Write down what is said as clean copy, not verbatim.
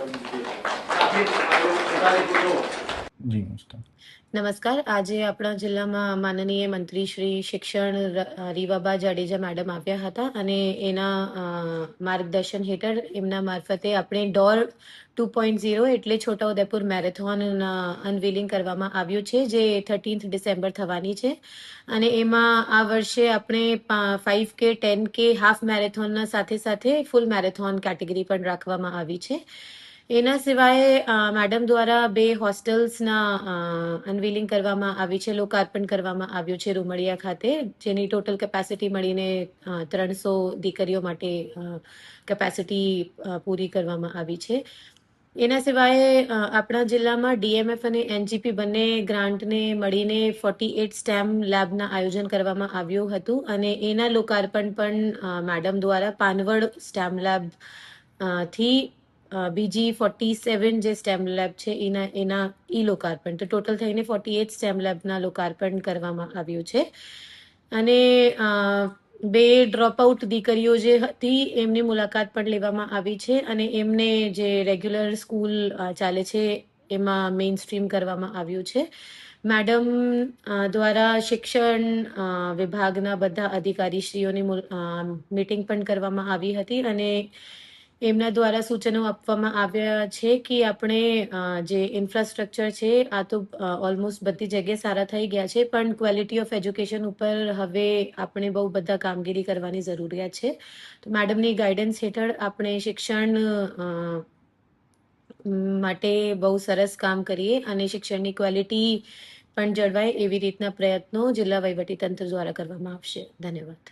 જી નમસ્કાર. નમસ્કાર. આજે આપણા જિલ્લામાં માનનીય મંત્રી શ્રી શિક્ષણ રીવાબા જાડેજા મેડમ આવ્યા હતા અને એના માર્ગદર્શન હેઠળ એમના મારફતે આપણે ડોર 2.0 એટલે છોટાઉદેપુર મેરેથોનના અનવીલિંગ કરવામાં આવ્યું છે, જે 13th ડિસેમ્બર થવાની છે. અને એમાં આ વર્ષે આપણે 5K 10K હાફ મેરેથોનના સાથે સાથે ફૂલ મેરેથોન કેટેગરી પણ રાખવામાં આવી છે. એના સિવાય મેડમ દ્વારા 2 હોસ્ટેલ્સના અનવીલિંગ કરવામાં આવી છે, લોકાર્પણ કરવામાં આવ્યું છે રૂમડિયા ખાતે, જેની ટોટલ કેપેસિટી મળીને 300 દીકરીઓ માટે કેપેસિટી પૂરી કરવામાં આવી છે. એના સિવાય આપણા જિલ્લામાં ડીએમએફ અને એનજીપી બંને ગ્રાન્ટને મળીને 48 સ્ટેમ લેબના આયોજન કરવામાં આવ્યું હતું અને એના લોકાર્પણ પણ મેડમ દ્વારા પાનવડ સ્ટેમ લેબ થી બીજી 47 જે સ્ટેમ લેબ છે એના ઈ લોકાર્પણ, તો ટોટલ થઈને 48 સ્ટેમ લેબના લોકાર્પણ કરવામાં આવ્યું છે. અને 2 ડ્રોપઆઉટ દીકરીઓ જે હતી એમની મુલાકાત પણ લેવામાં આવી છે અને એમને જે રેગ્યુલર સ્કૂલ ચાલે છે એમાં મેઇન સ્ટ્રીમ કરવામાં આવ્યું છે. મેડમ દ્વારા શિક્ષણ વિભાગના બધા અધિકારીશ્રીઓની મીટિંગ પણ કરવામાં આવી હતી અને એમના દ્વારા સૂચનો આપવામાં આવ્યા છે કે આપણે જે ઇન્ફ્રાસ્ટ્રક્ચર છે આ તો ઓલમોસ્ટ બધી જગ્યાએ સારા થઈ ગયા છે, પણ ક્વોલિટી ઓફ એજ્યુકેશન ઉપર હવે આપણે બહુ બધા કામગીરી કરવાની જરૂરિયાત છે. તો મેડમની ગાઈડન્સ હેઠળ આપણે શિક્ષણ માટે બહુ સરસ કામ કરીએ અને શિક્ષણની ક્વોલિટી પણ જળવાય એવી રીતના પ્રયત્નો જિલ્લા વહીવટીતંત્ર દ્વારા કરવામાં આવશે. ધન્યવાદ.